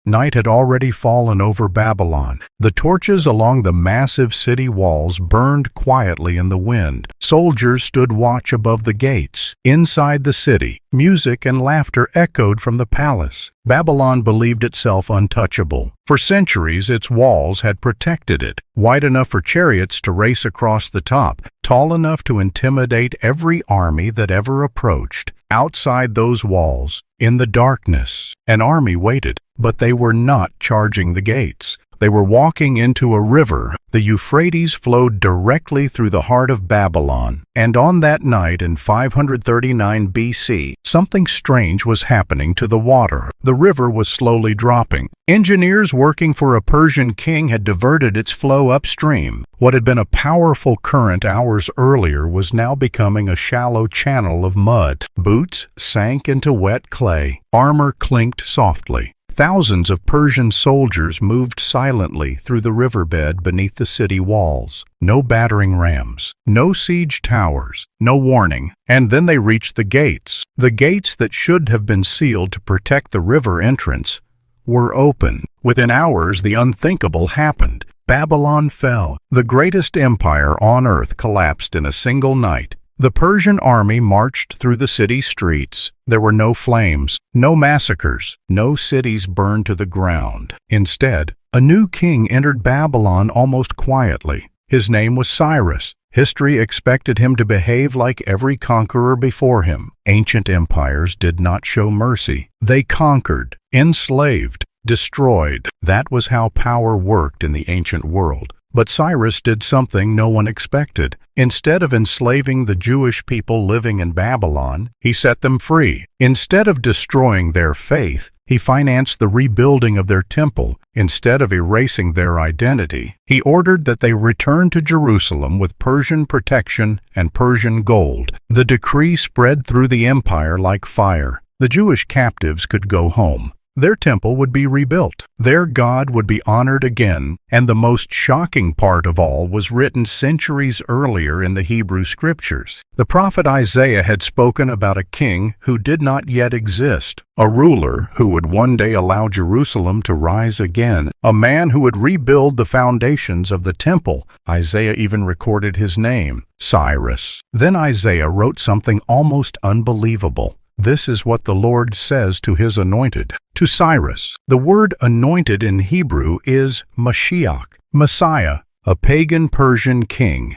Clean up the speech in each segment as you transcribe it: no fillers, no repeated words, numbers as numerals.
Night had already fallen over Babylon. The torches along the massive city walls burned quietly in the wind. Soldiers stood watch above the gates. Inside the city, music and laughter echoed from the palace. Babylon believed itself untouchable. For centuries, its walls had protected it, wide enough for chariots to race across the top, tall enough to intimidate every army that ever approached. Outside those walls, in the darkness, an army waited, but they were not charging the gates. They were walking into a river. The Euphrates flowed directly through the heart of Babylon. And on that night in 539 BC, something strange was happening to the water. The river was slowly dropping. Engineers working for a Persian king had diverted its flow upstream. What had been a powerful current hours earlier was now becoming a shallow channel of mud. Boots sank into wet clay. Armor clinked softly. Thousands of Persian soldiers moved silently through the riverbed beneath the city walls. No battering rams, no siege towers, no warning. And then they reached the gates. The gates that should have been sealed to protect the river entrance were open. Within hours, the unthinkable happened. Babylon fell. The greatest empire on earth collapsed in a single night. The Persian army marched through the city streets. There were no flames, no massacres, no cities burned to the ground. Instead, a new king entered Babylon almost quietly. His name was Cyrus. History expected him to behave like every conqueror before him. Ancient empires did not show mercy. They conquered, enslaved, destroyed. That was how power worked in the ancient world. But Cyrus did something no one expected. Instead of enslaving the Jewish people living in Babylon, he set them free. Instead of destroying their faith, he financed the rebuilding of their temple. Instead of erasing their identity, he ordered that they return to Jerusalem with Persian protection and Persian gold. The decree spread through the empire like fire. The Jewish captives could go home. Their temple would be rebuilt. Their God would be honored again. And the most shocking part of all was written centuries earlier in the Hebrew Scriptures. The prophet Isaiah had spoken about a king who did not yet exist, a ruler who would one day allow Jerusalem to rise again, a man who would rebuild the foundations of the temple. Isaiah even recorded his name, Cyrus. Then Isaiah wrote something almost unbelievable. This is what the Lord says to his anointed, to Cyrus. The word anointed in Hebrew is Mashiach, Messiah, a pagan Persian king,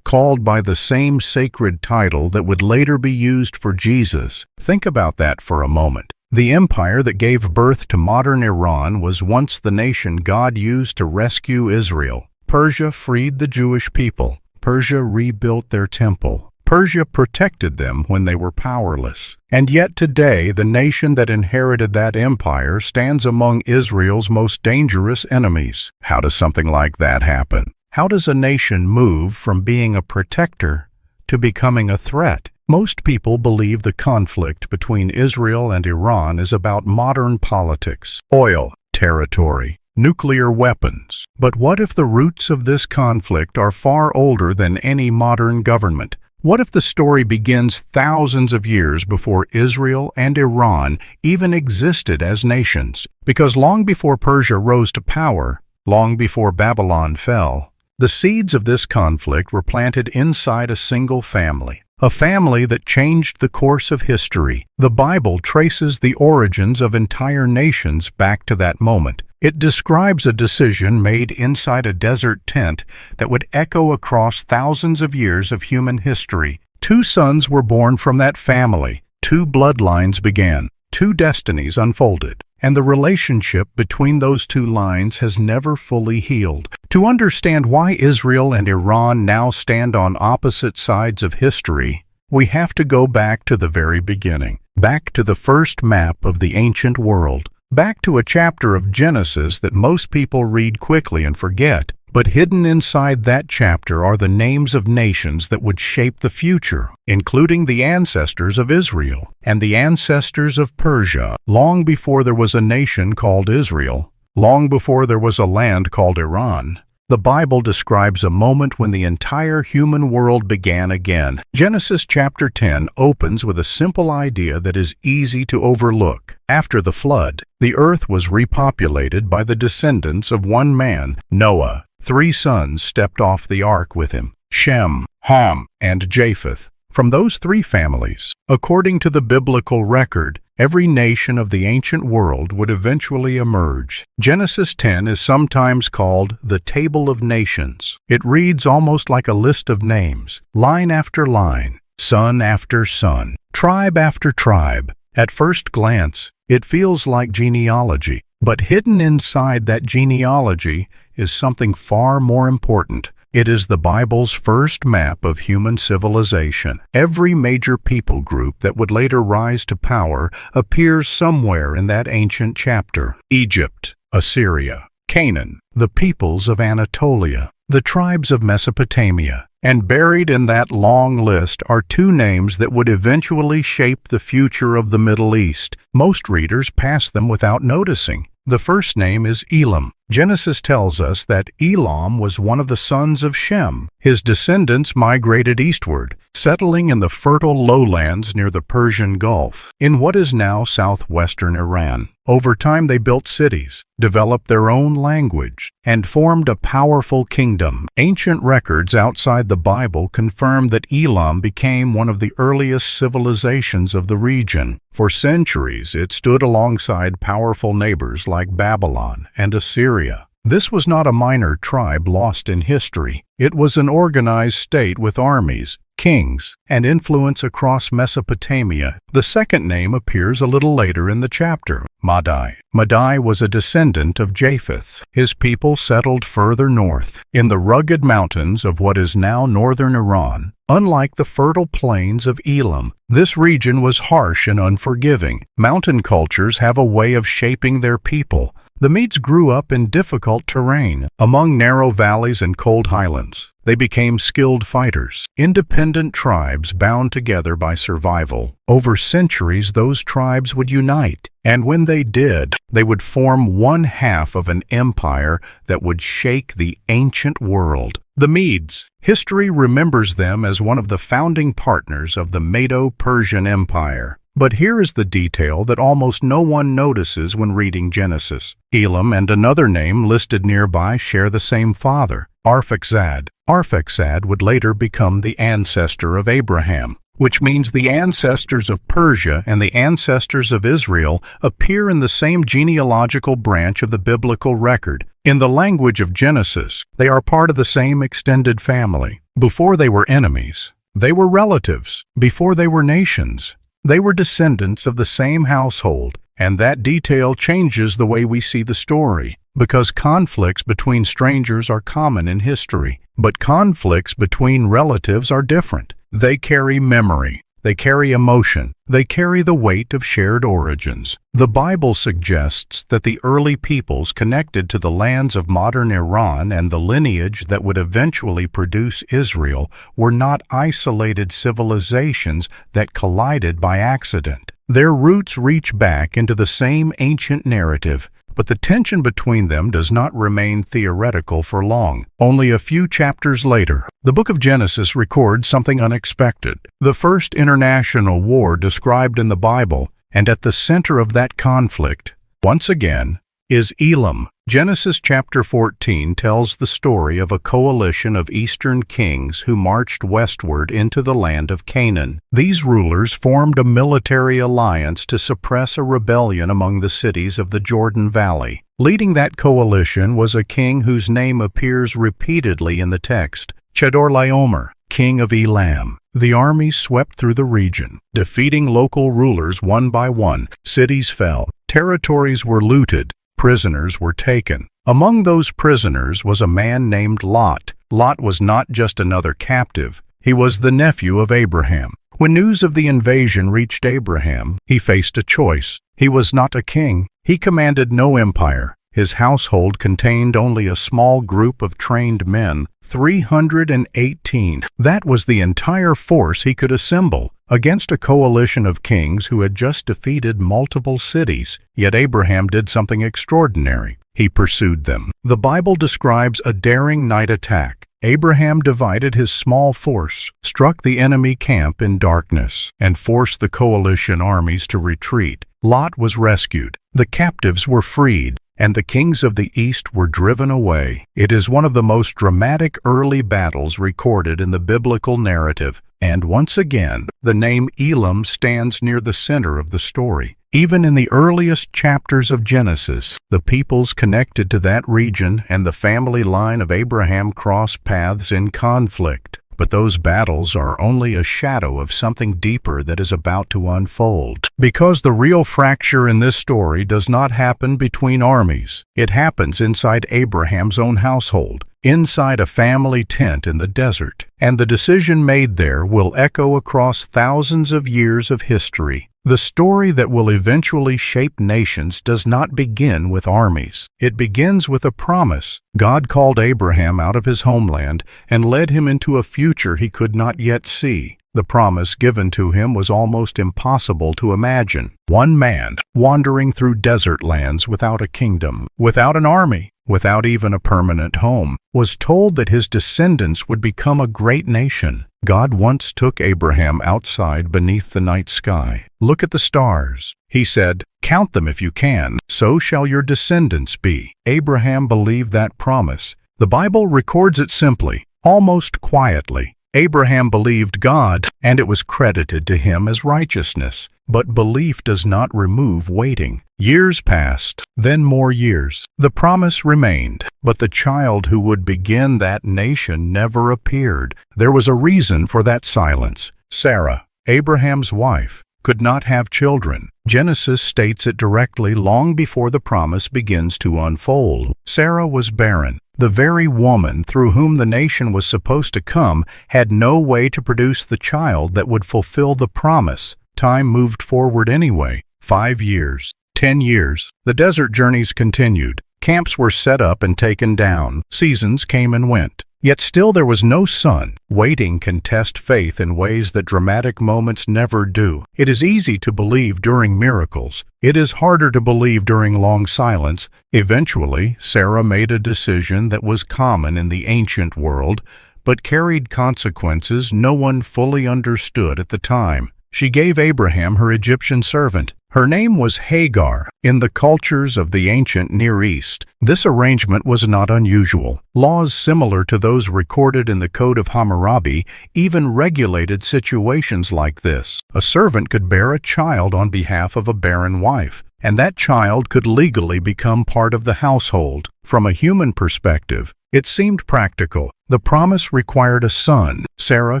called by the same sacred title that would later be used for Jesus. Think about that for a moment. The empire that gave birth to modern Iran was once the nation God used to rescue Israel. Persia freed the Jewish people. Persia rebuilt their temple. Persia protected them when they were powerless. And yet today, the nation that inherited that empire stands among Israel's most dangerous enemies. How does something like that happen? How does a nation move from being a protector to becoming a threat? Most people believe the conflict between Israel and Iran is about modern politics, oil, territory, nuclear weapons. But what if the roots of this conflict are far older than any modern government? What if the story begins thousands of years before Israel and Iran even existed as nations? Because long before Persia rose to power, long before Babylon fell, the seeds of this conflict were planted inside a single family, a family that changed the course of history. The Bible traces the origins of entire nations back to that moment. It describes a decision made inside a desert tent that would echo across thousands of years of human history. 2 sons were born from that family. 2 bloodlines began. 2 destinies unfolded. And the relationship between those 2 lines has never fully healed. To understand why Israel and Iran now stand on opposite sides of history, we have to go back to the very beginning, back to the first map of the ancient world. Back to a chapter of Genesis that most people read quickly and forget, but hidden inside that chapter are the names of nations that would shape the future, including the ancestors of Israel and the ancestors of Persia. Long before there was a nation called Israel, long before there was a land called Iran, The Bible describes a moment when the entire human world began again. Genesis chapter 10 opens with a simple idea that is easy to overlook. After the flood, the earth was repopulated by the descendants of one man, Noah. 3 sons stepped off the ark with him: Shem, Ham, and Japheth. From those 3 families, according to the biblical record, every nation of the ancient world would eventually emerge. Genesis 10 is sometimes called the Table of Nations. It reads almost like a list of names, line after line, son after son, tribe after tribe. At first glance, it feels like genealogy, but hidden inside that genealogy is something far more important. It is the Bible's first map of human civilization. Every major people group that would later rise to power appears somewhere in that ancient chapter: Egypt, Assyria, Canaan, the peoples of Anatolia, the tribes of Mesopotamia. And buried in that long list are 2 names that would eventually shape the future of the Middle East. Most readers pass them without noticing. The first name is Elam. Genesis tells us that Elam was one of the sons of Shem. His descendants migrated eastward, settling in the fertile lowlands near the Persian Gulf, in what is now southwestern Iran. Over time they built cities, developed their own language, and formed a powerful kingdom. Ancient records outside the Bible confirm that Elam became one of the earliest civilizations of the region. For centuries, it stood alongside powerful neighbors like Babylon and Assyria. This was not a minor tribe lost in history. It was an organized state with armies, kings, and influence across Mesopotamia. The second name appears a little later in the chapter: Madai. Madai was a descendant of Japheth. His people settled further north, in the rugged mountains of what is now northern Iran. Unlike the fertile plains of Elam, this region was harsh and unforgiving. Mountain cultures have a way of shaping their people. The Medes grew up in difficult terrain, among narrow valleys and cold highlands. They became skilled fighters, independent tribes bound together by survival. Over centuries, those tribes would unite, and when they did, they would form one half of an empire that would shake the ancient world. The Medes. History remembers them as one of the founding partners of the Medo-Persian Empire. But here is the detail that almost no one notices when reading Genesis. Elam and another name listed nearby share the same father, Arphaxad. Arphaxad would later become the ancestor of Abraham, which means the ancestors of Persia and the ancestors of Israel appear in the same genealogical branch of the biblical record. In the language of Genesis, they are part of the same extended family. Before they were enemies, they were relatives. Before they were nations, they were descendants of the same household, and that detail changes the way we see the story, because conflicts between strangers are common in history, but conflicts between relatives are different. They carry memory, they carry emotion, they carry the weight of shared origins. The Bible suggests that the early peoples connected to the lands of modern Iran and the lineage that would eventually produce Israel were not isolated civilizations that collided by accident. Their roots reach back into the same ancient narrative, but the tension between them does not remain theoretical for long. Only a few chapters later, the book of Genesis records something unexpected. The first international war described in the Bible, and at the center of that conflict, once again, is Elam. Genesis chapter 14 tells the story of a coalition of eastern kings who marched westward into the land of Canaan. These rulers formed a military alliance to suppress a rebellion among the cities of the Jordan Valley. Leading that coalition was a king whose name appears repeatedly in the text, Chedorlaomer, king of Elam. The armies swept through the region, defeating local rulers one by one. Cities fell, territories were looted, prisoners were taken. Among those prisoners was a man named Lot. Lot was not just another captive, he was the nephew of Abraham. When news of the invasion reached Abraham, he faced a choice. He was not a king. He commanded no empire. His household contained only a small group of trained men, 318. That was the entire force he could assemble against a coalition of kings who had just defeated multiple cities. Yet Abraham did something extraordinary. He pursued them. The Bible describes a daring night attack. Abraham divided his small force, struck the enemy camp in darkness, and forced the coalition armies to retreat. Lot was rescued, the captives were freed, and the kings of the east were driven away. It is one of the most dramatic early battles recorded in the biblical narrative, and once again, the name Elam stands near the center of the story. Even in the earliest chapters of Genesis, the peoples connected to that region and the family line of Abraham cross paths in conflict. But those battles are only a shadow of something deeper that is about to unfold. Because the real fracture in this story does not happen between armies. It happens inside Abraham's own household, inside a family tent in the desert. And the decision made there will echo across thousands of years of history. The story that will eventually shape nations does not begin with armies. It begins with a promise. God called Abraham out of his homeland and led him into a future he could not yet see. The promise given to him was almost impossible to imagine. One man wandering through desert lands without a kingdom, without an army, without even a permanent home, was told that his descendants would become a great nation. God once took Abraham outside beneath the night sky. Look at the stars. He said, "Count them if you can, so shall your descendants be." Abraham believed that promise. The Bible records it simply, almost quietly. Abraham believed God, and it was credited to him as righteousness. But belief does not remove waiting. Years passed, then more years. The promise remained, but the child who would begin that nation never appeared. There was a reason for that silence. Sarah, Abraham's wife, could not have children. Genesis states it directly long before the promise begins to unfold. Sarah was barren. The very woman through whom the nation was supposed to come had no way to produce the child that would fulfill the promise. Time moved forward anyway. 5 years, 10 years. The desert journeys continued. Camps were set up and taken down. Seasons came and went. Yet still there was no sun. Waiting can test faith in ways that dramatic moments never do. It is easy to believe during miracles. It is harder to believe during long silence. Eventually, Sarah made a decision that was common in the ancient world, but carried consequences no one fully understood at the time. She gave Abraham her Egyptian servant. Her name was Hagar. In the cultures of the ancient Near East, this arrangement was not unusual. Laws similar to those recorded in the Code of Hammurabi even regulated situations like this. A servant could bear a child on behalf of a barren wife, and that child could legally become part of the household. From a human perspective, it seemed practical. The promise required a son. Sarah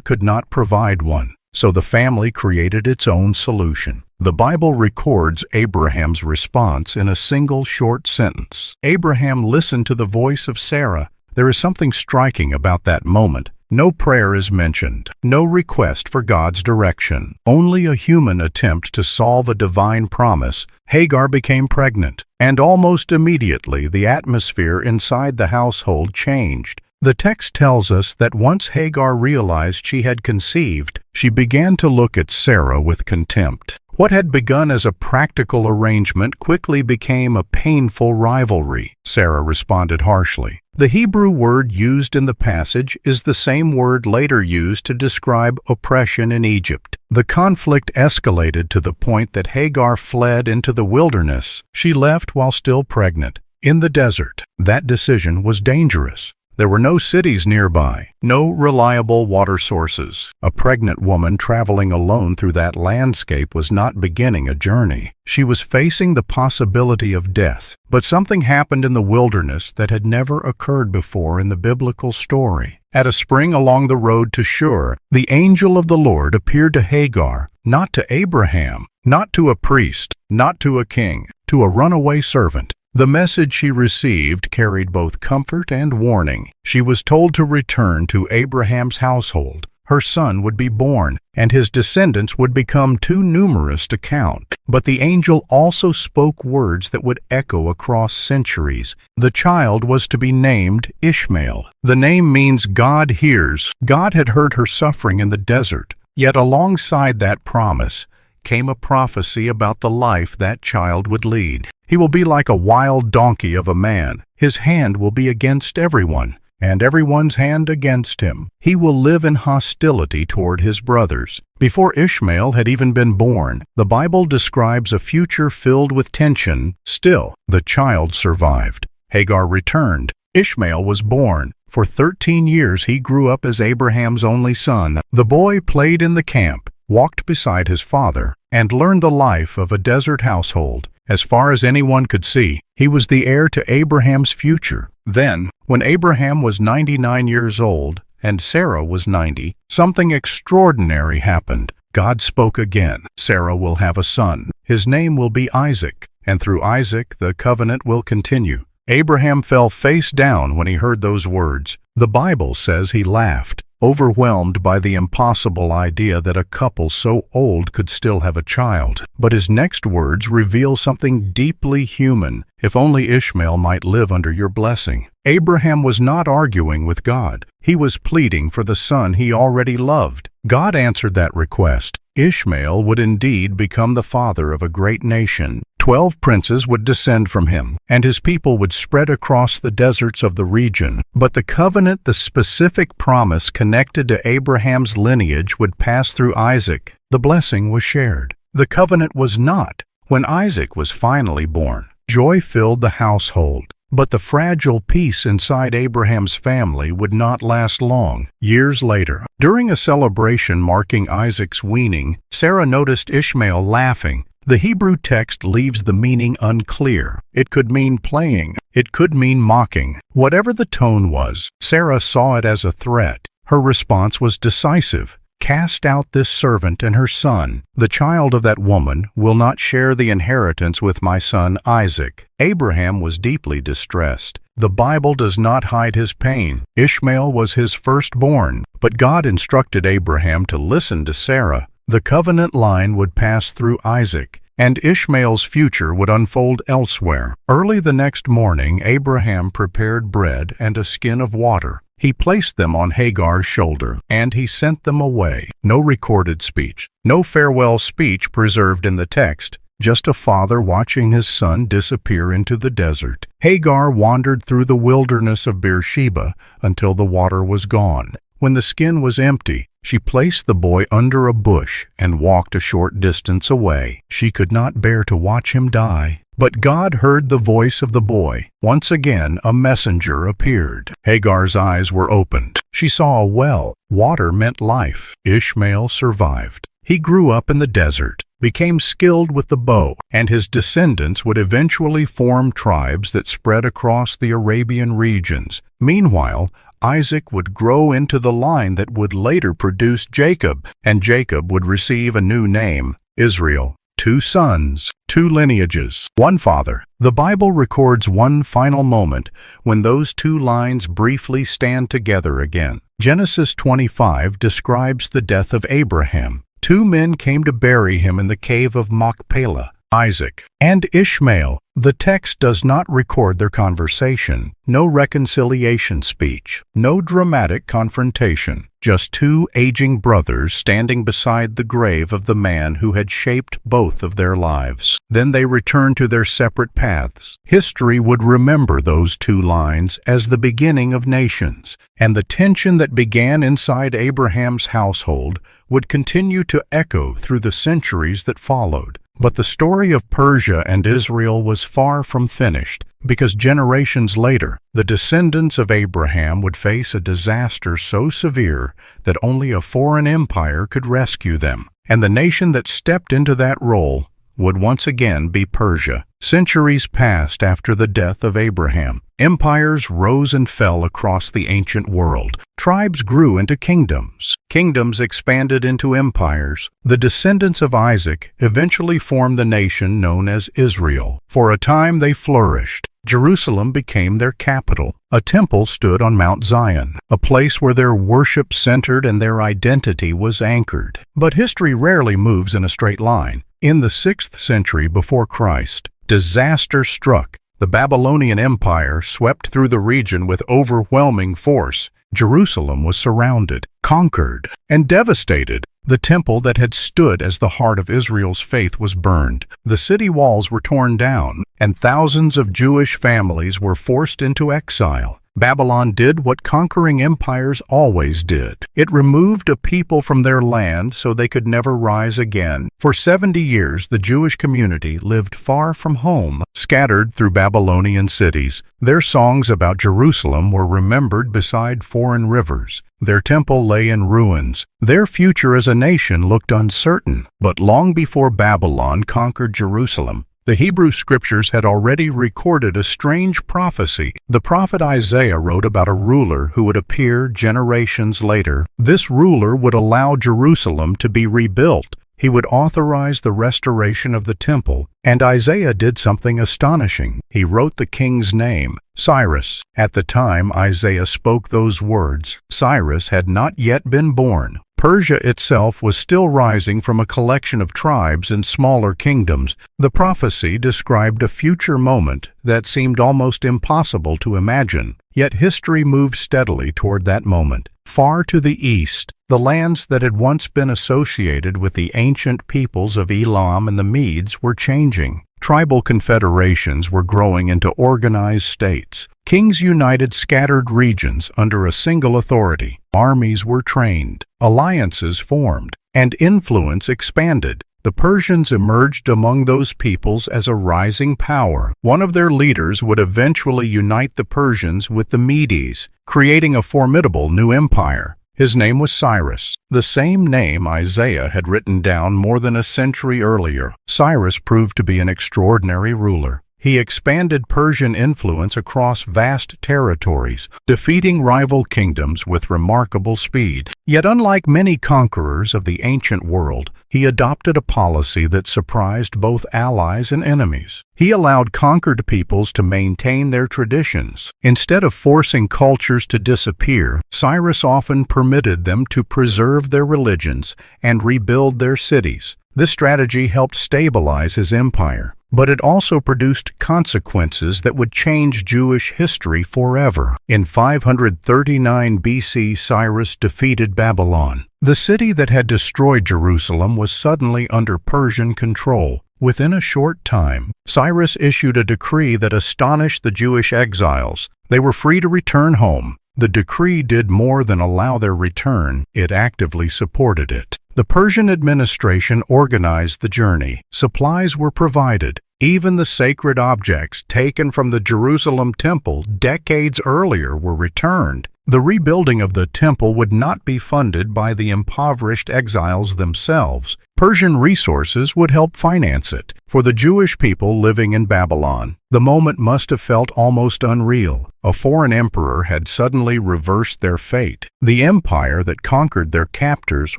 could not provide one. So the family created its own solution. The Bible records Abraham's response in a single short sentence. Abraham listened to the voice of Sarah. There is something striking about that moment. No prayer is mentioned, no request for God's direction, only a human attempt to solve a divine promise. Hagar became pregnant, and almost immediately the atmosphere inside the household changed. The text tells us that once Hagar realized she had conceived, she began to look at Sarah with contempt. What had begun as a practical arrangement quickly became a painful rivalry. Sarah responded harshly. The Hebrew word used in the passage is the same word later used to describe oppression in Egypt. The conflict escalated to the point that Hagar fled into the wilderness. She left while still pregnant. In the desert, that decision was dangerous. There were no cities nearby, no reliable water sources. A pregnant woman traveling alone through that landscape was not beginning a journey. She was facing the possibility of death. But something happened in the wilderness that had never occurred before in the biblical story. At a spring along the road to Shur, the angel of the Lord appeared to Hagar, not to Abraham, not to a priest, not to a king, to a runaway servant. The message she received carried both comfort and warning. She was told to return to Abraham's household. her son would be born, and his descendants would become too numerous to count. But the angel also spoke words that would echo across centuries. The child was to be named Ishmael. The name means God hears. God had heard her suffering in the desert. Yet alongside that promise came a prophecy about the life that child would lead. He will be like a wild donkey of a man. His hand will be against everyone, and everyone's hand against him. He will live in hostility toward his brothers. Before Ishmael had even been born, the Bible describes a future filled with tension. Still, the child survived. Hagar returned. Ishmael was born. For 13 years he grew up as Abraham's only son. The boy played in the camp, walked beside his father, and learned the life of a desert household. As far as anyone could see, he was the heir to Abraham's future. Then, when Abraham was 99 years old and Sarah was 90, something extraordinary happened. God spoke again. Sarah will have a son. His name will be Isaac, and through Isaac the covenant will continue. Abraham fell face down when he heard those words. The Bible says he laughed, overwhelmed by the impossible idea that a couple so old could still have a child. But his next words reveal something deeply human. If only Ishmael might live under your blessing. Abraham was not arguing with God. He was pleading for the son he already loved. God answered that request. Ishmael would indeed become the father of a great nation. 12 princes would descend from him, and his people would spread across the deserts of the region. But the covenant, the specific promise connected to Abraham's lineage, would pass through Isaac. The blessing was shared. The covenant was not. When Isaac was finally born, joy filled the household. But the fragile peace inside Abraham's family would not last long. Years later, during a celebration marking Isaac's weaning, Sarah noticed Ishmael laughing. The Hebrew text leaves the meaning unclear. It could mean playing. It could mean mocking. Whatever the tone was, Sarah saw it as a threat. Her response was decisive. Cast out this servant and her son. The child of that woman will not share the inheritance with my son Isaac. Abraham was deeply distressed. The Bible does not hide his pain. Ishmael was his firstborn, but God instructed Abraham to listen to Sarah. The covenant line would pass through Isaac, and Ishmael's future would unfold elsewhere. Early the next morning, Abraham prepared bread and a skin of water. He placed them on Hagar's shoulder, and he sent them away. No recorded speech, no farewell speech preserved in the text, just a father watching his son disappear into the desert. Hagar wandered through the wilderness of Beersheba until the water was gone. When the skin was empty, she placed the boy under a bush and walked a short distance away. She could not bear to watch him die. But God heard the voice of the boy. Once again, a messenger appeared. Hagar's eyes were opened. She saw a well. Water meant life. Ishmael survived. He grew up in the desert, became skilled with the bow, and his descendants would eventually form tribes that spread across the Arabian regions. Meanwhile, Isaac would grow into the line that would later produce Jacob, and Jacob would receive a new name, Israel. 2 sons, 2 lineages, 1 father. The Bible records one final moment when those 2 lines briefly stand together again. Genesis 25 describes the death of Abraham. 2 men came to bury him in the cave of Machpelah, Isaac and Ishmael. The text does not record their conversation. No reconciliation speech, no dramatic confrontation. Just 2 aging brothers standing beside the grave of the man who had shaped both of their lives. Then they returned to their separate paths. History would remember those 2 lines as the beginning of nations, and the tension that began inside Abraham's household would continue to echo through the centuries that followed. But the story of Persia and Israel was far from finished, because generations later, the descendants of Abraham would face a disaster so severe that only a foreign empire could rescue them. And the nation that stepped into that role would once again be Persia. Centuries passed after the death of Abraham. Empires rose and fell across the ancient world. Tribes grew into kingdoms. Kingdoms expanded into empires. The descendants of Isaac eventually formed the nation known as Israel. For a time they flourished. Jerusalem became their capital. A temple stood on Mount Zion, a place where their worship centered and their identity was anchored. But history rarely moves in a straight line. In the 6th century before Christ, disaster struck. The Babylonian Empire swept through the region with overwhelming force. Jerusalem was surrounded, conquered, and devastated. The temple that had stood as the heart of Israel's faith was burned. The city walls were torn down, and thousands of Jewish families were forced into exile. Babylon did what conquering empires always did. It removed a people from their land so they could never rise again. For 70 years, the Jewish community lived far from home, scattered through Babylonian cities. Their songs about Jerusalem were remembered beside foreign rivers. Their temple lay in ruins. Their future as a nation looked uncertain. But long before Babylon conquered Jerusalem, the Hebrew Scriptures had already recorded a strange prophecy. The prophet Isaiah wrote about a ruler who would appear generations later. This ruler would allow Jerusalem to be rebuilt. He would authorize the restoration of the temple. And Isaiah did something astonishing. He wrote the king's name, Cyrus. At the time Isaiah spoke those words, Cyrus had not yet been born. Persia itself was still rising from a collection of tribes and smaller kingdoms. The prophecy described a future moment that seemed almost impossible to imagine. Yet history moved steadily toward that moment. Far to the east, the lands that had once been associated with the ancient peoples of Elam and the Medes were changing. Tribal confederations were growing into organized states. Kings united scattered regions under a single authority. Armies were trained, alliances formed, and influence expanded. The Persians emerged among those peoples as a rising power. One of their leaders would eventually unite the Persians with the Medes, creating a formidable new empire. His name was Cyrus, the same name Isaiah had written down more than a century earlier. Cyrus proved to be an extraordinary ruler. He expanded Persian influence across vast territories, defeating rival kingdoms with remarkable speed. Yet unlike many conquerors of the ancient world, he adopted a policy that surprised both allies and enemies. He allowed conquered peoples to maintain their traditions. Instead of forcing cultures to disappear, Cyrus often permitted them to preserve their religions and rebuild their cities. This strategy helped stabilize his empire. But it also produced consequences that would change Jewish history forever. In 539 BC, Cyrus defeated Babylon. The city that had destroyed Jerusalem was suddenly under Persian control. Within a short time, Cyrus issued a decree that astonished the Jewish exiles. They were free to return home. The decree did more than allow their return, it actively supported it. The Persian administration organized the journey. Supplies were provided. Even the sacred objects taken from the Jerusalem temple decades earlier were returned. The rebuilding of the temple would not be funded by the impoverished exiles themselves. Persian resources would help finance it. For the Jewish people living in Babylon, the moment must have felt almost unreal. A foreign emperor had suddenly reversed their fate. The empire that conquered their captors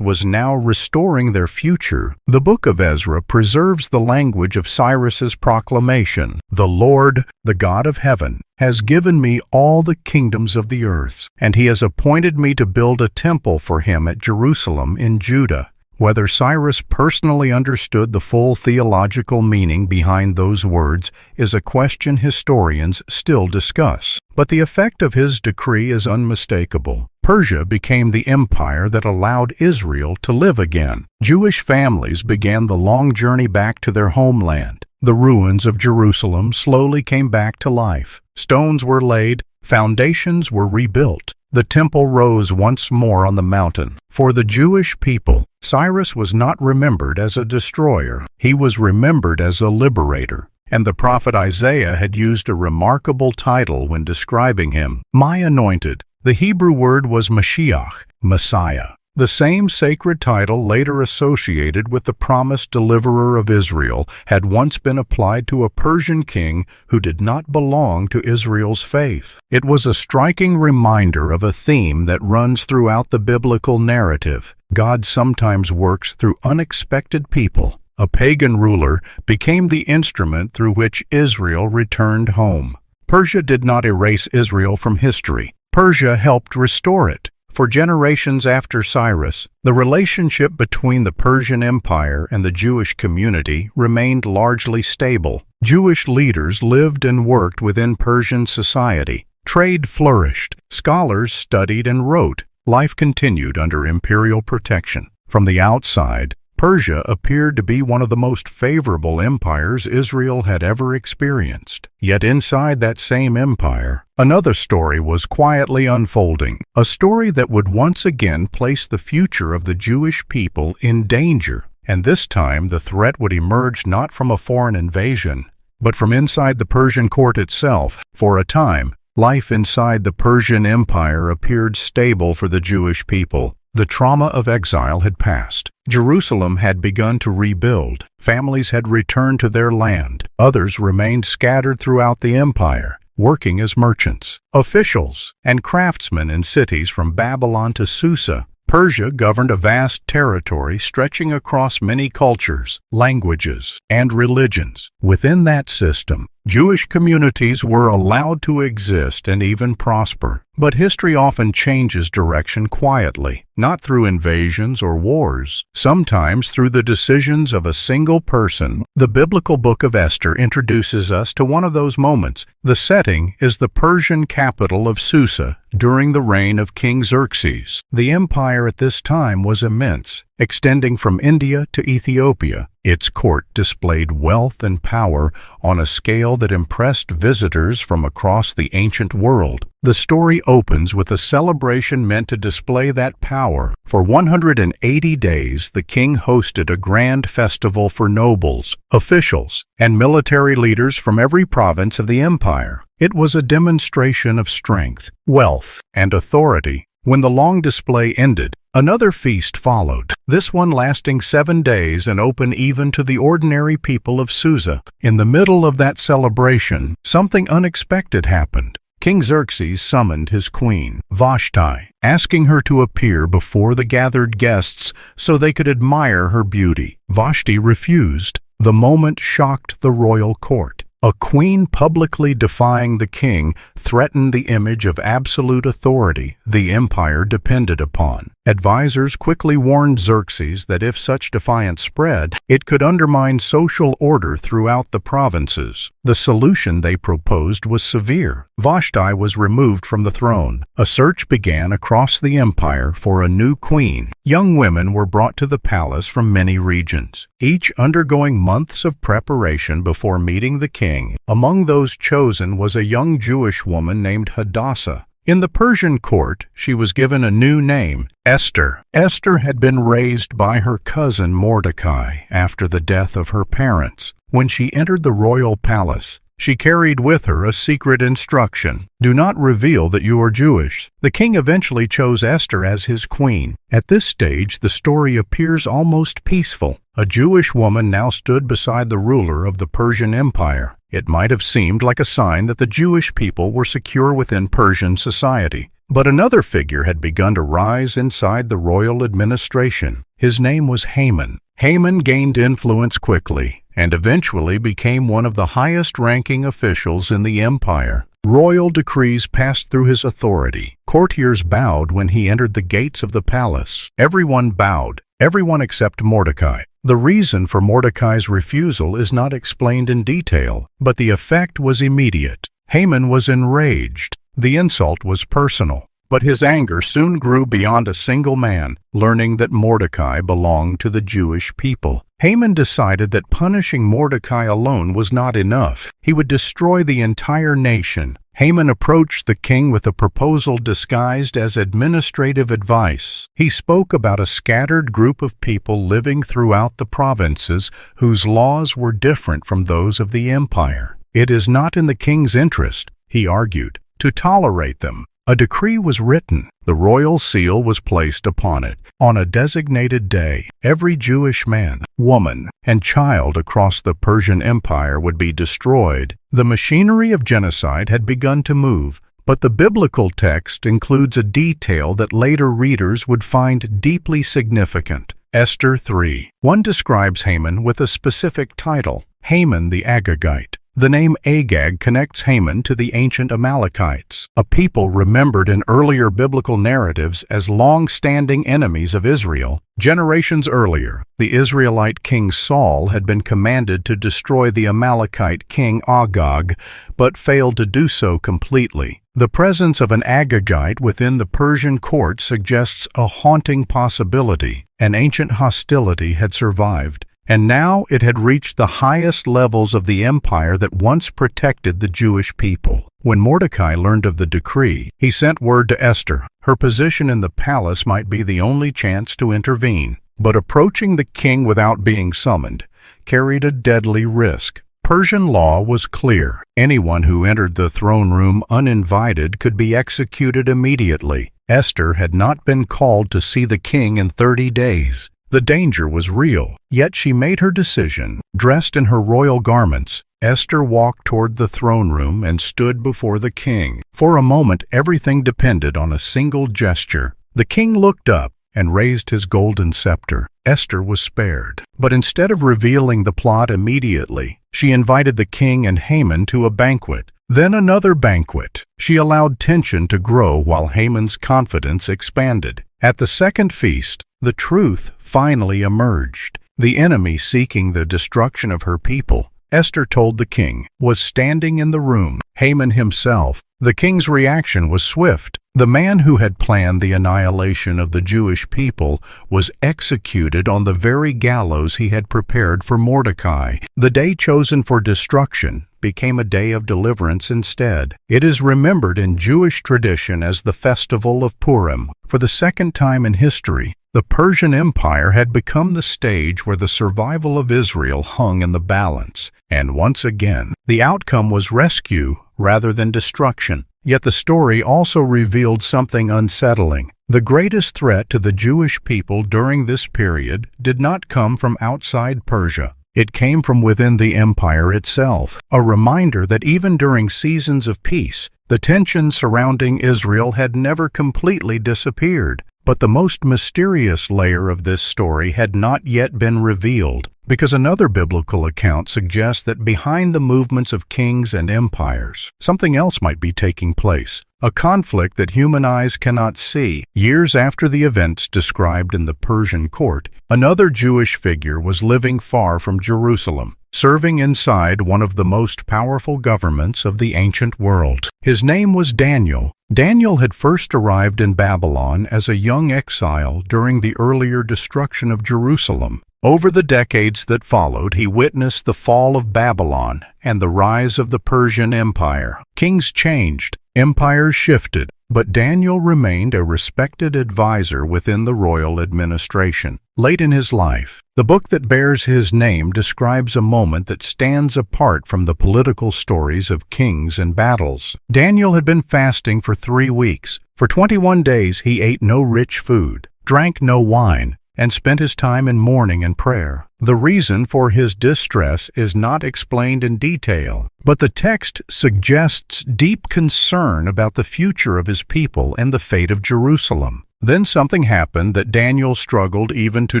was now restoring their future. The book of Ezra preserves the language of Cyrus's proclamation, "The Lord, the God of heaven, has given me all the kingdoms of the earth, and he has appointed me to build a temple for him at Jerusalem in Judah." Whether Cyrus personally understood the full theological meaning behind those words is a question historians still discuss. But the effect of his decree is unmistakable. Persia became the empire that allowed Israel to live again. Jewish families began the long journey back to their homeland. The ruins of Jerusalem slowly came back to life. Stones were laid, foundations were rebuilt. The temple rose once more on the mountain. For the Jewish people, Cyrus was not remembered as a destroyer. He was remembered as a liberator. And the prophet Isaiah had used a remarkable title when describing him, "My Anointed." The Hebrew word was Mashiach, Messiah. The same sacred title, later associated with the promised deliverer of Israel, had once been applied to a Persian king who did not belong to Israel's faith. It was a striking reminder of a theme that runs throughout the biblical narrative. God sometimes works through unexpected people. A pagan ruler became the instrument through which Israel returned home. Persia did not erase Israel from history. Persia helped restore it. For generations after Cyrus, the relationship between the Persian Empire and the Jewish community remained largely stable. Jewish leaders lived and worked within Persian society. Trade flourished. Scholars studied and wrote. Life continued under imperial protection. From the outside, Persia appeared to be one of the most favorable empires Israel had ever experienced. Yet inside that same empire, another story was quietly unfolding, a story that would once again place the future of the Jewish people in danger. And this time the threat would emerge not from a foreign invasion, but from inside the Persian court itself. For a time, life inside the Persian Empire appeared stable for the Jewish people. The trauma of exile had passed. Jerusalem had begun to rebuild. Families had returned to their land. Others remained scattered throughout the empire, working as merchants, officials, and craftsmen in cities from Babylon to Susa. Persia governed a vast territory stretching across many cultures, languages, and religions. Within that system, Jewish communities were allowed to exist and even prosper. But history often changes direction quietly, not through invasions or wars, sometimes through the decisions of a single person. The biblical book of Esther introduces us to one of those moments. The setting is the Persian capital of Susa during the reign of King Xerxes. The empire at this time was immense, extending from India to Ethiopia. Its court displayed wealth and power on a scale that impressed visitors from across the ancient world. The story opens with a celebration meant to display that power. For 180 days, the king hosted a grand festival for nobles, officials, and military leaders from every province of the empire. It was a demonstration of strength, wealth, and authority. When the long display ended, another feast followed, this one lasting 7 days and open even to the ordinary people of Susa. In the middle of that celebration, something unexpected happened. King Xerxes summoned his queen, Vashti, asking her to appear before the gathered guests so they could admire her beauty. Vashti refused. The moment shocked the royal court. A queen publicly defying the king threatened the image of absolute authority the empire depended upon. Advisors quickly warned Xerxes that if such defiance spread, it could undermine social order throughout the provinces. The solution they proposed was severe. Vashti was removed from the throne. A search began across the empire for a new queen. Young women were brought to the palace from many regions, each undergoing months of preparation before meeting the king. Among those chosen was a young Jewish woman named Hadassah. In the Persian court, she was given a new name, Esther. Esther had been raised by her cousin Mordecai after the death of her parents. When she entered the royal palace, she carried with her a secret instruction: do not reveal that you are Jewish. The king eventually chose Esther as his queen. At this stage, the story appears almost peaceful. A Jewish woman now stood beside the ruler of the Persian Empire. It might have seemed like a sign that the Jewish people were secure within Persian society. But another figure had begun to rise inside the royal administration. His name was Haman. Haman gained influence quickly and eventually became one of the highest-ranking officials in the empire. Royal decrees passed through his authority. Courtiers bowed when he entered the gates of the palace. Everyone bowed, everyone except Mordecai. The reason for Mordecai's refusal is not explained in detail, but the effect was immediate. Haman was enraged. The insult was personal, but his anger soon grew beyond a single man, learning that Mordecai belonged to the Jewish people. Haman decided that punishing Mordecai alone was not enough. He would destroy the entire nation. Haman approached the king with a proposal disguised as administrative advice. He spoke about a scattered group of people living throughout the provinces whose laws were different from those of the empire. It is not in the king's interest, he argued, to tolerate them. A decree was written. The royal seal was placed upon it. On a designated day, every Jewish man, woman, and child across the Persian Empire would be destroyed. The machinery of genocide had begun to move, but the biblical text includes a detail that later readers would find deeply significant. Esther 3. One describes Haman with a specific title, Haman the Agagite. The name Agag connects Haman to the ancient Amalekites, a people remembered in earlier biblical narratives as long-standing enemies of Israel. Generations earlier, the Israelite king Saul had been commanded to destroy the Amalekite king Agag, but failed to do so completely. The presence of an Agagite within the Persian court suggests a haunting possibility. An ancient hostility had survived, and now it had reached the highest levels of the empire that once protected the Jewish people. When Mordecai learned of the decree, he sent word to Esther. Her position in the palace might be the only chance to intervene, but approaching the king without being summoned carried a deadly risk. Persian law was clear. Anyone who entered the throne room uninvited could be executed immediately. Esther had not been called to see the king in 30 days. The danger was real, yet she made her decision. Dressed in her royal garments, Esther walked toward the throne room and stood before the king. For a moment, everything depended on a single gesture. The king looked up and raised his golden scepter. Esther was spared, but instead of revealing the plot immediately, she invited the king and Haman to a banquet. Then another banquet. She allowed tension to grow while Haman's confidence expanded. At the second feast, the truth finally emerged. The enemy seeking the destruction of her people, Esther told the king, was standing in the room. Haman himself. The king's reaction was swift. The man who had planned the annihilation of the Jewish people was executed on the very gallows he had prepared for Mordecai. The day chosen for destruction became a day of deliverance instead. It is remembered in Jewish tradition as the festival of Purim. For the second time in history, the Persian Empire had become the stage where the survival of Israel hung in the balance, and once again, the outcome was rescue rather than destruction. Yet the story also revealed something unsettling. The greatest threat to the Jewish people during this period did not come from outside Persia. It came from within the empire itself, a reminder that even during seasons of peace, the tension surrounding Israel had never completely disappeared. But the most mysterious layer of this story had not yet been revealed, because another biblical account suggests that behind the movements of kings and empires, something else might be taking place, a conflict that human eyes cannot see. Years after the events described in the Persian court, another Jewish figure was living far from Jerusalem, serving inside one of the most powerful governments of the ancient world. His name was Daniel. Daniel had first arrived in Babylon as a young exile during the earlier destruction of Jerusalem. Over the decades that followed, he witnessed the fall of Babylon and the rise of the Persian Empire. Kings changed, empires shifted, but Daniel remained a respected advisor within the royal administration. Late in his life, the book that bears his name describes a moment that stands apart from the political stories of kings and battles. Daniel had been fasting for 3 weeks. For 21 days he ate no rich food, drank no wine, and spent his time in mourning and prayer. The reason for his distress is not explained in detail, but the text suggests deep concern about the future of his people and the fate of Jerusalem. Then something happened that Daniel struggled even to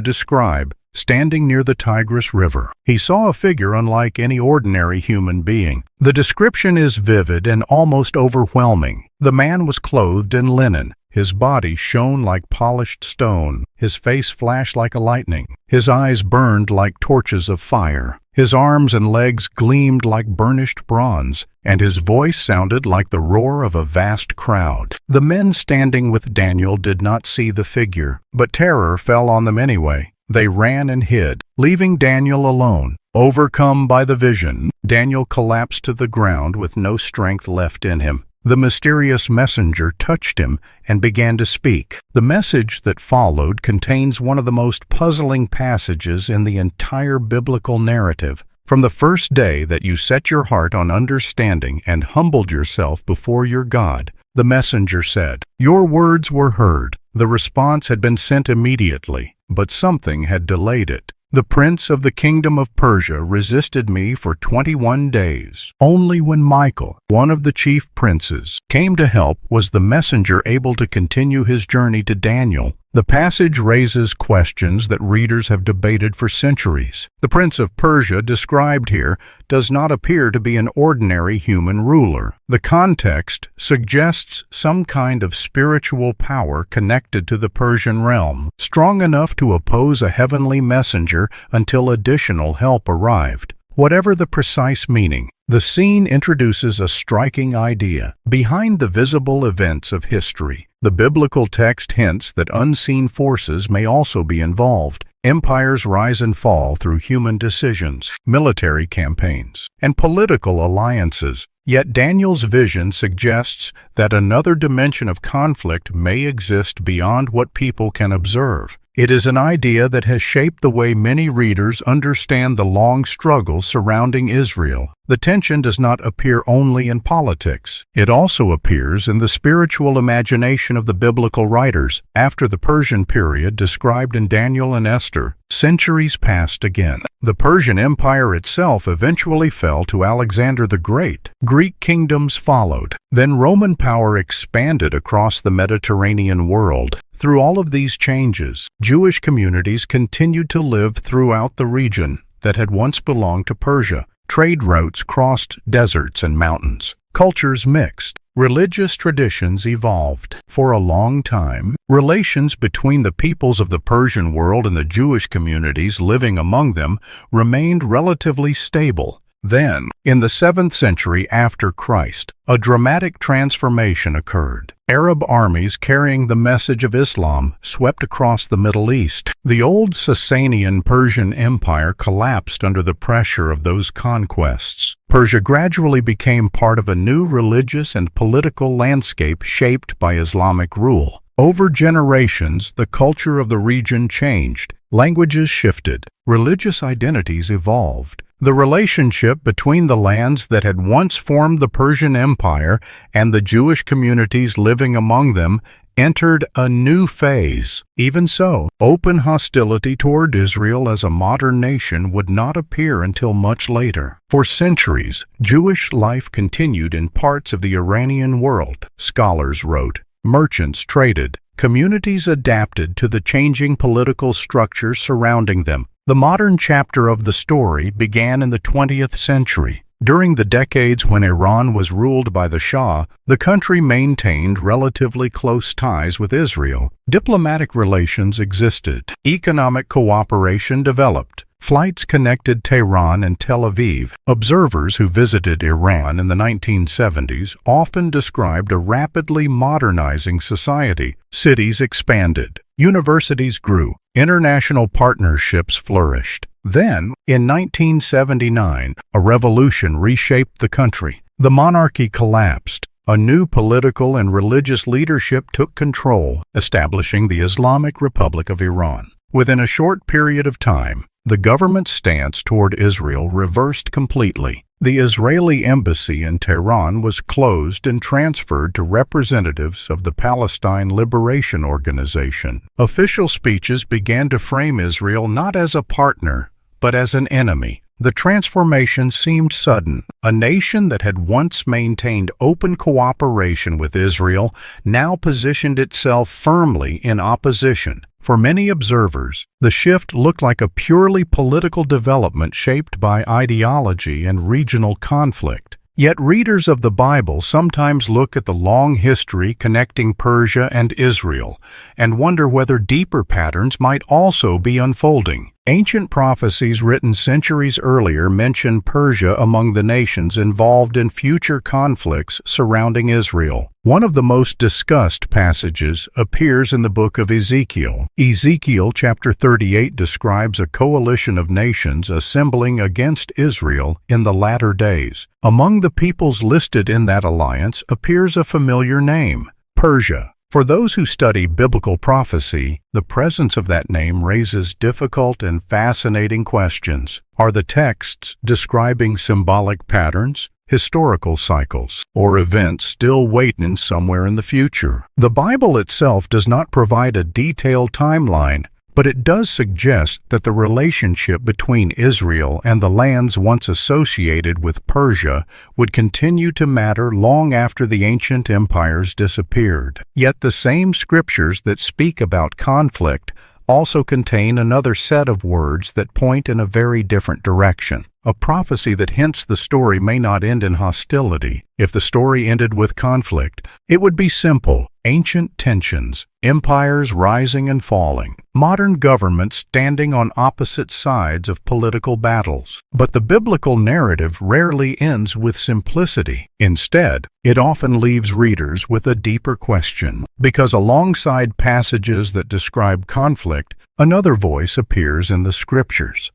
describe. Standing near the Tigris River, he saw a figure unlike any ordinary human being. The description is vivid and almost overwhelming. The man was clothed in linen. His body shone like polished stone. His face flashed like a lightning. His eyes burned like torches of fire. His arms and legs gleamed like burnished bronze, and his voice sounded like the roar of a vast crowd. The men standing with Daniel did not see the figure, but terror fell on them anyway. They ran and hid, leaving Daniel alone. Overcome by the vision, Daniel collapsed to the ground with no strength left in him. The mysterious messenger touched him and began to speak. The message that followed contains one of the most puzzling passages in the entire biblical narrative. From the first day that you set your heart on understanding and humbled yourself before your God, the messenger said, "Your words were heard." The response had been sent immediately, but something had delayed it. The prince of the kingdom of Persia resisted me for 21 days. Only when Michael, one of the chief princes, came to help was the messenger able to continue his journey to Daniel. The passage raises questions that readers have debated for centuries. The Prince of Persia described here does not appear to be an ordinary human ruler. The context suggests some kind of spiritual power connected to the Persian realm, strong enough to oppose a heavenly messenger until additional help arrived. Whatever the precise meaning, the scene introduces a striking idea. Behind the visible events of history, the biblical text hints that unseen forces may also be involved. Empires rise and fall through human decisions, military campaigns, and political alliances. Yet Daniel's vision suggests that another dimension of conflict may exist beyond what people can observe. It is an idea that has shaped the way many readers understand the long struggle surrounding Israel. The tension does not appear only in politics. It also appears in the spiritual imagination of the biblical writers. After the Persian period described in Daniel and Esther, centuries passed again. The Persian Empire itself eventually fell to Alexander the Great. Greek kingdoms followed. Then Roman power expanded across the Mediterranean world. Through all of these changes, Jewish communities continued to live throughout the region that had once belonged to Persia. Trade routes crossed deserts and mountains. Cultures mixed. Religious traditions evolved. For a long time, relations between the peoples of the Persian world and the Jewish communities living among them remained relatively stable. Then, in the 7th century after Christ, a dramatic transformation occurred. Arab armies carrying the message of Islam swept across the Middle East. The old Sasanian Persian Empire collapsed under the pressure of those conquests. Persia gradually became part of a new religious and political landscape shaped by Islamic rule. Over generations, the culture of the region changed. Languages shifted. Religious identities evolved. The relationship between the lands that had once formed the Persian Empire and the Jewish communities living among them entered a new phase. Even so, open hostility toward Israel as a modern nation would not appear until much later. For centuries, Jewish life continued in parts of the Iranian world, scholars wrote. Merchants traded. Communities adapted to the changing political structures surrounding them. The modern chapter of the story began in the 20th century. During the decades when Iran was ruled by the Shah, the country maintained relatively close ties with Israel. Diplomatic relations existed. Economic cooperation developed. Flights connected Tehran and Tel Aviv. Observers who visited Iran in the 1970s often described a rapidly modernizing society. Cities expanded. Universities grew. International partnerships flourished. Then, in 1979, a revolution reshaped the country. The monarchy collapsed. A new political and religious leadership took control, establishing the Islamic Republic of Iran. Within a short period of time, the government's stance toward Israel reversed completely. The Israeli embassy in Tehran was closed and transferred to representatives of the Palestine Liberation Organization. Official speeches began to frame Israel not as a partner, but as an enemy. The transformation seemed sudden. A nation that had once maintained open cooperation with Israel now positioned itself firmly in opposition. For many observers, the shift looked like a purely political development shaped by ideology and regional conflict. Yet readers of the Bible sometimes look at the long history connecting Persia and Israel and wonder whether deeper patterns might also be unfolding. Ancient prophecies written centuries earlier mention Persia among the nations involved in future conflicts surrounding Israel. One of the most discussed passages appears in the book of Ezekiel. Ezekiel chapter 38 describes a coalition of nations assembling against Israel in the latter days. Among the peoples listed in that alliance appears a familiar name, Persia. For those who study biblical prophecy, the presence of that name raises difficult and fascinating questions. Are the texts describing symbolic patterns, historical cycles, or events still waiting somewhere in the future? The Bible itself does not provide a detailed timeline, but it does suggest that the relationship between Israel and the lands once associated with Persia would continue to matter long after the ancient empires disappeared. Yet the same scriptures that speak about conflict also contain another set of words that point in a very different direction. A prophecy that hints the story may not end in hostility. If the story ended with conflict, it would be simple: ancient tensions, empires rising and falling, modern governments standing on opposite sides of political battles. But the biblical narrative rarely ends with simplicity. Instead, it often leaves readers with a deeper question, because alongside passages that describe conflict, another voice appears in the scriptures.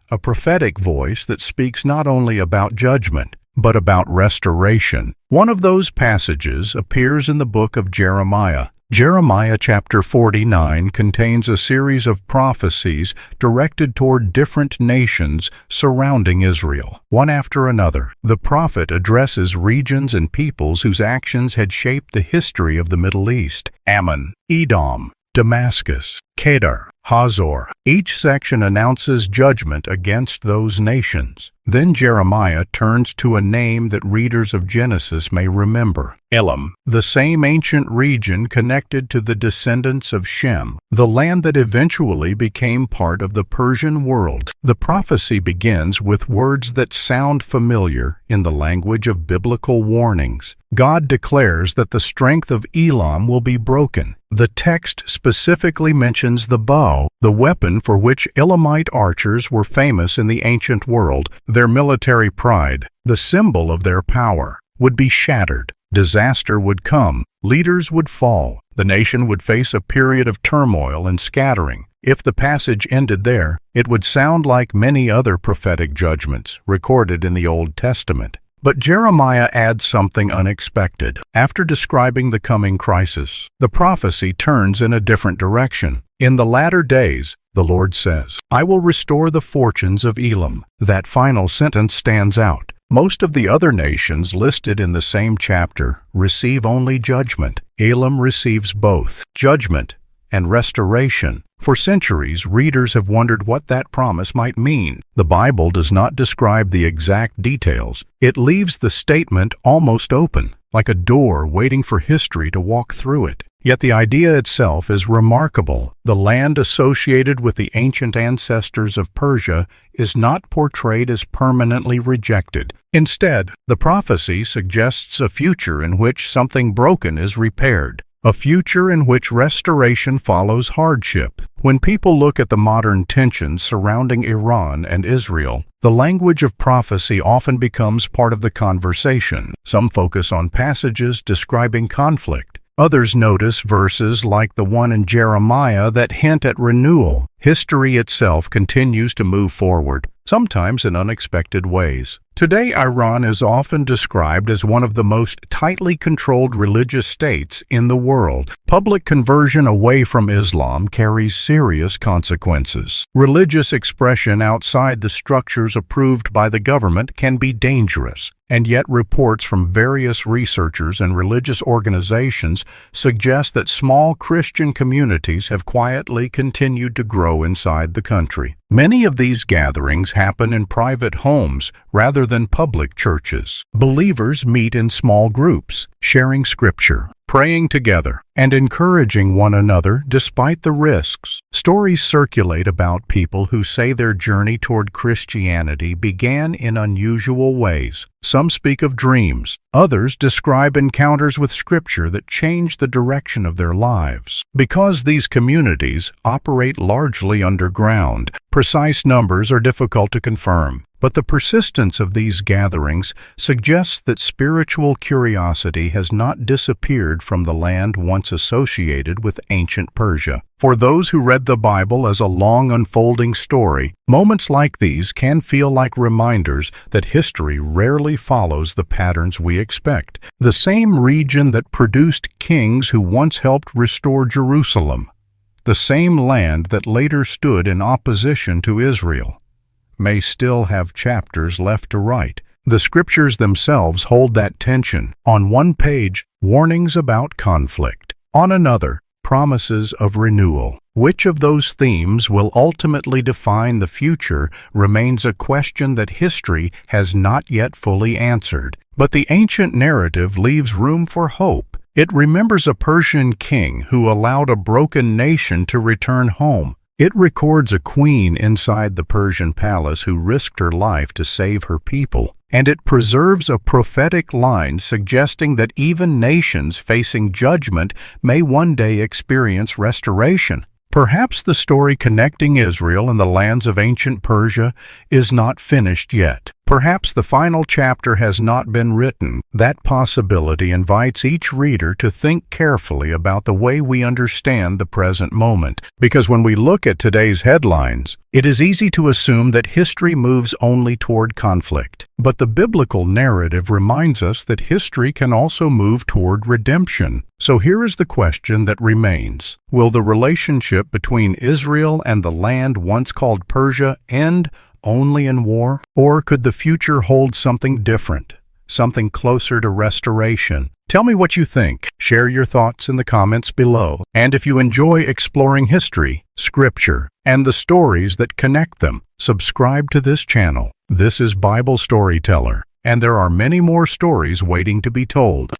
A prophetic voice that speaks not only about judgment, but about restoration. One of those passages appears in the book of Jeremiah. Jeremiah chapter 49 contains a series of prophecies directed toward different nations surrounding Israel. One after another, the prophet addresses regions and peoples whose actions had shaped the history of the Middle East: Ammon, Edom, Damascus, Kedar, Hazor. Each section announces judgment against those nations. Then Jeremiah turns to a name that readers of Genesis may remember: Elam, the same ancient region connected to the descendants of Shem, the land that eventually became part of the Persian world. The prophecy begins with words that sound familiar in the language of biblical warnings. God declares that the strength of Elam will be broken. The text specifically mentions the bow, the weapon for which Elamite archers were famous in the ancient world. Their military pride, the symbol of their power, would be shattered. Disaster would come. Leaders would fall. The nation would face a period of turmoil and scattering. If the passage ended there, it would sound like many other prophetic judgments recorded in the Old Testament. But Jeremiah adds something unexpected. After describing the coming crisis, the prophecy turns in a different direction. In the latter days, the Lord says, "I will restore the fortunes of Elam." That final sentence stands out. Most of the other nations listed in the same chapter receive only judgment. Elam receives both judgment and restoration. For centuries, readers have wondered what that promise might mean. The Bible does not describe the exact details. It leaves the statement almost open, like a door waiting for history to walk through it. Yet the idea itself is remarkable. The land associated with the ancient ancestors of Persia is not portrayed as permanently rejected. Instead, the prophecy suggests a future in which something broken is repaired, a future in which restoration follows hardship. When people look at the modern tensions surrounding Iran and Israel, the language of prophecy often becomes part of the conversation. Some focus on passages describing conflict. Others notice verses like the one in Jeremiah that hint at renewal. History itself continues to move forward, sometimes in unexpected ways. Today, Iran is often described as one of the most tightly controlled religious states in the world. Public conversion away from Islam carries serious consequences. Religious expression outside the structures approved by the government can be dangerous. And yet reports from various researchers and religious organizations suggest that small Christian communities have quietly continued to grow inside the country. Many of these gatherings happen in private homes rather than public churches. Believers meet in small groups, sharing scripture, praying together, and encouraging one another despite the risks. Stories circulate about people who say their journey toward Christianity began in unusual ways. Some speak of dreams. Others describe encounters with Scripture that changed the direction of their lives. Because these communities operate largely underground, precise numbers are difficult to confirm. But the persistence of these gatherings suggests that spiritual curiosity has not disappeared from the land once associated with ancient Persia. For those who read the Bible as a long unfolding story, moments like these can feel like reminders that history rarely follows the patterns we expect. The same region that produced kings who once helped restore Jerusalem, the same land that later stood in opposition to Israel, may still have chapters left to write. The scriptures themselves hold that tension. On one page, warnings about conflict. On another, promises of renewal. Which of those themes will ultimately define the future remains a question that history has not yet fully answered. But the ancient narrative leaves room for hope. It remembers a Persian king who allowed a broken nation to return home. It records a queen inside the Persian palace who risked her life to save her people. And it preserves a prophetic line suggesting that even nations facing judgment may one day experience restoration. Perhaps the story connecting Israel and the lands of ancient Persia is not finished yet. Perhaps the final chapter has not been written. That possibility invites each reader to think carefully about the way we understand the present moment. Because when we look at today's headlines, it is easy to assume that history moves only toward conflict. But the biblical narrative reminds us that history can also move toward redemption. So here is the question that remains. Will the relationship between Israel and the land once called Persia end only in war? Or could the future hold something different, something closer to restoration? Tell me what you think. Share your thoughts in the comments below. And if you enjoy exploring history, scripture, and the stories that connect them, subscribe to this channel. This is Bible Storyteller, and there are many more stories waiting to be told.